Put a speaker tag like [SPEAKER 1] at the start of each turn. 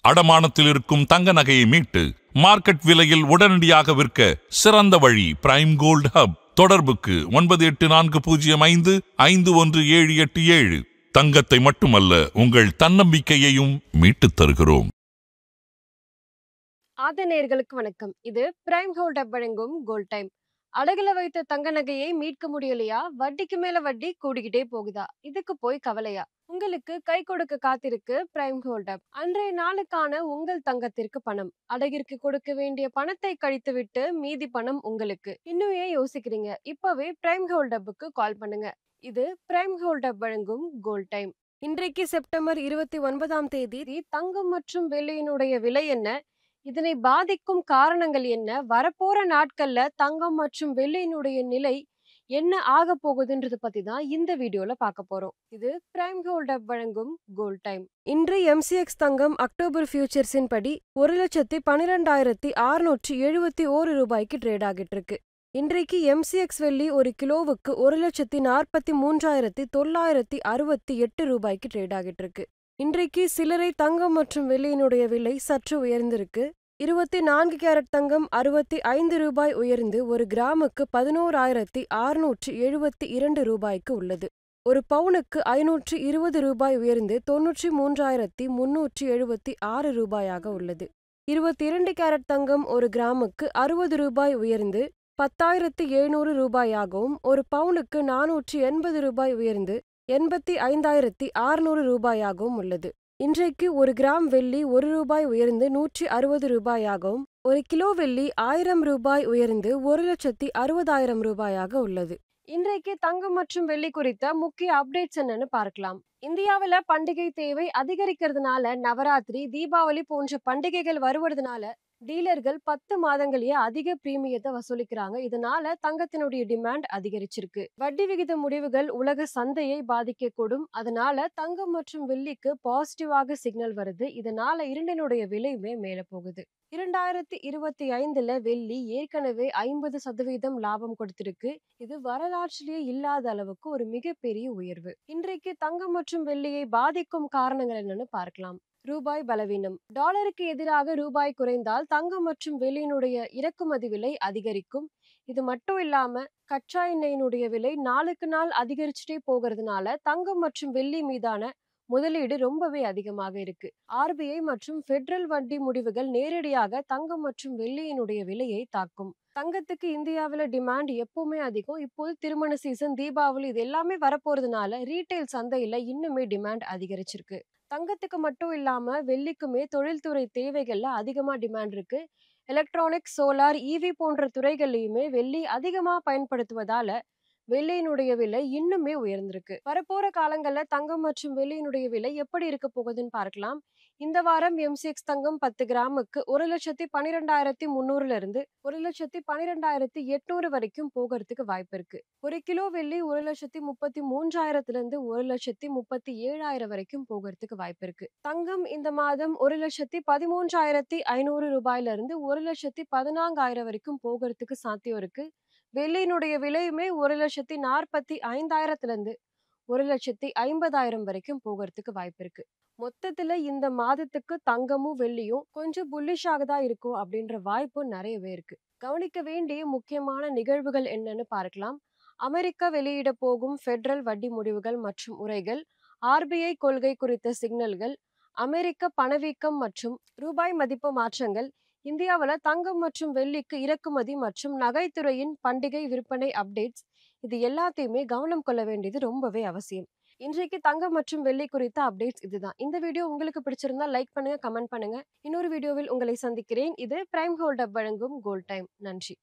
[SPEAKER 1] அடமானத்தில் இருக்கும் தங்க நகையை மீட்டு மார்க்கெட் விலையில் உடனடியாக விற்க சிறந்த வழி பிரைம் கோல்ட் ஹப். தொடர்புக்கு 9840551787. தங்கத்தை மட்டுமல்ல, உங்கள் தன்னம்பிக்கையையும் மீட்டுத் தருகிறோம்.
[SPEAKER 2] நேயர்களுக்கு வணக்கம். இது பிரைம் கோல்ட் ஹப் வழங்கும் கோல்ட் டைம். அடகுல வைத்த தங்க நகையை மீட்க முடியலையா? வட்டிக்கு மேல வட்டி கூடிக்கிட்டே போகுதா? இதுக்கு போய் கவலையா? உங்களுக்கு கை கொடுக்க காத்திருக்கு பிரைம் கோல்ட் ஹப். அன்றைய நாளுக்கான உங்கள் தங்கத்திற்கு பணம். அடகிற்கு கொடுக்க வேண்டிய பணத்தை கழித்து விட்டு மீதி பணம் உங்களுக்கு. இன்னும் ஏன் யோசிக்கிறீங்க? இப்பவே பிரைம் கோல்ட் ஹப்புக்கு கால் பண்ணுங்க. இது பிரைம் கோல்ட் ஹப் வழங்கும் கோல்ட் டைம். இன்றைக்கு செப்டம்பர் 29ஆம் தேதி. தங்கம் மற்றும் வெள்ளியினுடைய விலை என்ன? இதனை பாதிக்கும் காரணங்கள் என்ன? வரப்போற நாட்கள்ல தங்கம் மற்றும் வெள்ளியினுடைய நிலை என்ன ஆக போகுதுன்றது பத்தி தான் இந்த வீடியோல பார்க்க போறோம். இது பிரைம் கோல்ட் ஹப் வழங்கும் கோல்ட் டைம். இன்று MCX தங்கம் அக்டோபர் ஃபியூச்சர்ஸின் படி 1,12,671 ரூபாய்க்கு ட்ரேட் ஆகிட்டு இருக்கு. இன்றைக்கு MCX வெள்ளி ஒரு கிலோவுக்கு 1,43,968 ரூபாய்க்கு ட்ரேட் ஆகிட்டு இருக்கு. இன்றைக்கு சில்லறை தங்கம் மற்றும் வெள்ளியினுடைய விலை சற்று உயர்ந்திருக்கு. 24 கேரட் தங்கம் 65 ரூபாய் உயர்ந்து ஒரு கிராமுக்கு 11,672 ரூபாய்க்கு உள்ளது. ஒரு பவுனுக்கு 520 ரூபாய் உயர்ந்து 93,376 ரூபாயாக உள்ளது. 22 கேரட் தங்கம் ஒரு கிராமுக்கு 60 ரூபாய் உயர்ந்து 10,700 ரூபாயாகவும் ஒரு பவுனுக்கு 480 ரூபாய் உயர்ந்து 85,600 ரூபாயாகவும் உள்ளது. இன்றைக்கு ஒரு கிராம் வெள்ளி 1 ரூபாய் உயர்ந்து 160 ரூபாயாகவும் ஒரு கிலோ வெள்ளி 1000 ரூபாய் உயர்ந்து 1,60,000 ரூபாயாக உள்ளது. இன்றைக்கு தங்கம் மற்றும் வெள்ளி குறித்த முக்கிய அப்டேட்ஸ் என்னன்னு பார்க்கலாம். இந்தியாவில பண்டிகை தேவை அதிகரிக்கிறதுனால நவராத்திரி, தீபாவளி போன்ற பண்டிகைகள் வருவதனால டீலர்கள் 10 மாதங்களையே அதிக பிரீமியத்தை வசூலிக்கிறாங்க. இதனால தங்கத்தினுடைய டிமாண்ட் அதிகரிச்சிருக்கு. வட்டி விகித முடிவுகள் உலக சந்தையை பாதிக்கக்கூடும். அதனால தங்கம் மற்றும் வெள்ளிக்கு பாசிட்டிவாக சிக்னல் வருது. இதனால இரண்டினுடைய விலையுமே மேல போகுது. 2025ல வெள்ளி ஏற்கனவே 50% லாபம் கொடுத்திருக்கு. இது வரலாற்றிலேயே இல்லாத அளவுக்கு ஒரு மிகப்பெரிய உயர்வு. இன்றைக்கு தங்கம் மற்றும் வெள்ளியை பாதிக்கும் காரணங்கள் என்னன்னு பார்க்கலாம். ரூபாய் பலவீனம். டாலருக்கு எதிராக ரூபாய் குறைந்தால் தங்கம் மற்றும் வெள்ளியினுடைய இறக்குமதி விலை அதிகரிக்கும். இது மட்டும் இல்லாம கச்சா எண்ணெயினுடைய விலை நாளுக்கு நாள் அதிகரிச்சுட்டே போகிறதுனால தங்கம் மற்றும் வெள்ளி மீதான முதலீடு ரொம்பவே அதிகமாக இருக்கு. RBI மற்றும் ஃபெடரல் வட்டி முடிவுகள் நேரடியாக தங்கம் மற்றும் வெள்ளியினுடைய விலையை தாக்கும். தங்கத்துக்கு இந்தியாவில டிமாண்ட் எப்பவுமே அதிகம். இப்போது திருமண சீசன், தீபாவளி இது எல்லாமே வரப்போறதுனால ரீட்டைல் சந்தையில இன்னுமே டிமாண்ட் அதிகரிச்சிருக்கு. தங்கத்துக்கு மட்டும் இல்லாம வெள்ளிக்குமே தொழில்துறை தேவைகள்ல அதிகமா டிமாண்ட் இருக்கு. எலக்ட்ரானிக்ஸ், சோலார், EV போன்ற துறைகள்லயுமே வெள்ளி அதிகமா பயன்படுத்துவதால வெள்ளியினுடைய விலை இன்னுமே உயர்ந்திருக்கு. வரப்போற காலங்கள்ல தங்கம் மற்றும் வெள்ளியினுடைய விலை எப்படி இருக்க போகுதுன்னு பார்க்கலாம். இந்த வாரம் MCX தங்கம் 10 கிராமுக்கு 1,12,300 இருந்து 1,12,800 வரைக்கும் போகிறதுக்கு வாய்ப்பு இருக்கு. ஒரு கிலோ வெள்ளி 1,33,000 இருந்து 1,37,000 வரைக்கும் போகிறதுக்கு வாய்ப்பு இருக்கு. தங்கம் இந்த மாதம் 1,13,500 ரூபாயில இருந்து 1,14,000 வரைக்கும் போகிறதுக்கு சாத்தியம் இருக்கு. வெள்ளியினுடைய விலையுமே 1,45,000 இருந்து 1,50,000 வரைக்கும் போகிறதுக்கு வாய்ப்பு இருக்கு. மொத்தத்துல இந்த மாதத்துக்கு தங்கமும் வெள்ளியும் கொஞ்சம் புல்லிஷாக தான் இருக்கும் அப்படின்ற வாய்ப்பு நிறையவே இருக்கு. கவனிக்க வேண்டிய முக்கியமான நிகழ்வுகள் என்னன்னு பார்க்கலாம். அமெரிக்கா வெளியிட போகும் ஃபெடரல் வட்டி முடிவுகள் மற்றும் உரைகள், RBI கொள்கை குறித்த சிக்னல்கள், அமெரிக்க பணவீக்கம் மற்றும் ரூபாய் மதிப்பு மாற்றங்கள், இந்தியாவில் தங்கம் மற்றும் வெள்ளிக்கு இறக்குமதி மற்றும் நகைத்துறையின் பண்டிகை விற்பனை அப்டேட்ஸ், இது எல்லாத்தையுமே கவனம் கொள்ள வேண்டியது ரொம்பவே அவசியம். இன்றைக்கு தங்கம் மற்றும் வெள்ளி குறித்த அப்டேட்ஸ் இதுதான். இந்த வீடியோ உங்களுக்கு பிடிச்சிருந்தா லைக் பண்ணுங்க, கமெண்ட் பண்ணுங்க. இன்னொரு வீடியோவில் உங்களை சந்திக்கிறேன். இது பிரைம் கோல்ட் ஹப் வழங்கும் கோல்ட் டைம். நன்றி.